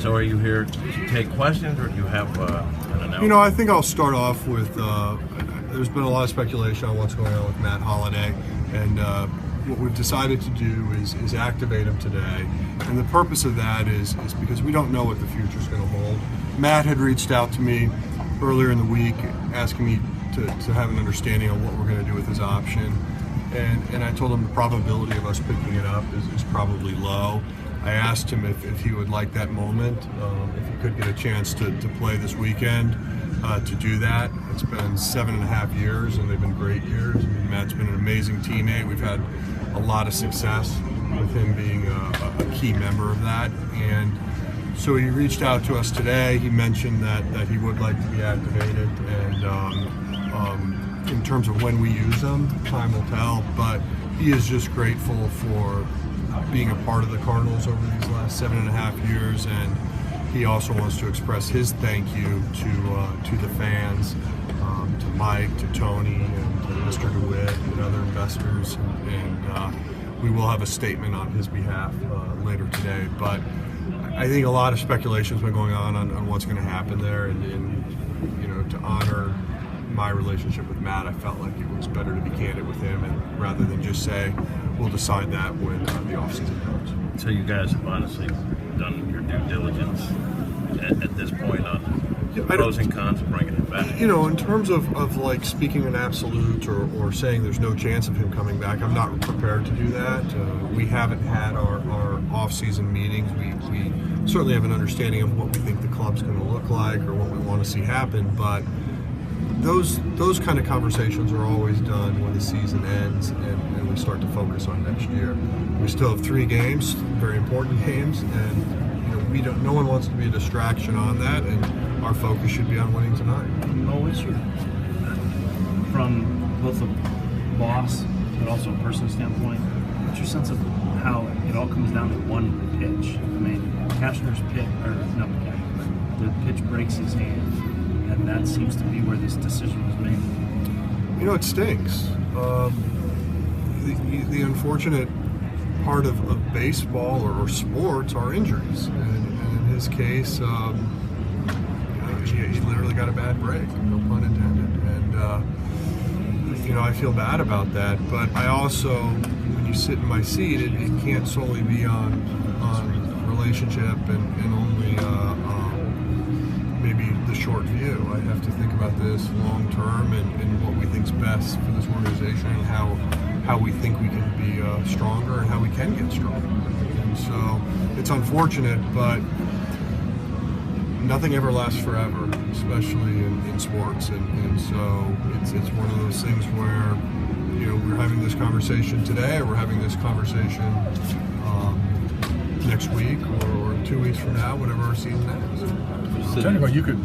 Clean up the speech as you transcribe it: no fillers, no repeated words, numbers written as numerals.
So are you here to take questions, or do you have an announcement? You know, I think I'll start off with, there's been a lot of speculation on what's going on with Matt Holliday, and what we've decided to do is activate him today. And the purpose of that is because we don't know what the future is going to hold. Matt had reached out to me earlier in the week asking me to have an understanding of what we're going to do with his option. And I told him the probability of us picking it up is probably low. I asked him if he would like that moment, if he could get a chance to play this weekend, to do that. It's been 7.5 years, and they've been great years. I mean, Matt's been an amazing teammate. We've had a lot of success with him being a key member of that. And so he reached out to us today. He mentioned that he would like to be activated, and in terms of when we use him, time will tell, but he is just grateful for being a part of the Cardinals over these last 7.5 years, and he also wants to express his thank you to the fans, to Mike, to Tony, and to Mr. DeWitt and other investors, and we will have a statement on his behalf later today. But I think a lot of speculation has been going on what's going to happen there, and you know, to honor my relationship with Matt, I felt like it was better to be candid with him, and rather than just say we'll decide that when the offseason comes. So you guys have honestly done your due diligence at this point on pros and cons of bringing him back? You know, in terms of like speaking in absolute or saying there's no chance of him coming back, I'm not prepared to do that. We haven't had our off-season meetings. We certainly have an understanding of what we think the club's going to look like or what we want to see happen, but those kind of conversations are always done when the season ends and we start to focus on next year. We still have 3 games, very important games, and you know, no one wants to be a distraction on that, and our focus should be on winning tonight. What's your, from both a boss but also a person standpoint, what's your sense of how it all comes down to one pitch? I mean, Cashner's pitch, or not the pitch breaks his hand, and that seems to be where this decision was made. You know, it stinks. The unfortunate part of baseball or sports are injuries, and in his case, he literally got a bad break, no pun intended. And you know, I feel bad about that, but I also, when you sit in my seat, it can't solely be on relationship and only maybe the short view. I have to think about this long term and what we think's best for this organization, and how we think we can be stronger and how we can get stronger. And so it's unfortunate, but nothing ever lasts forever, especially in sports. And so it's one of those things where, you know, we're having this conversation today, or we're having this conversation next week or 2 weeks from now, whenever our season ends. Technically, you could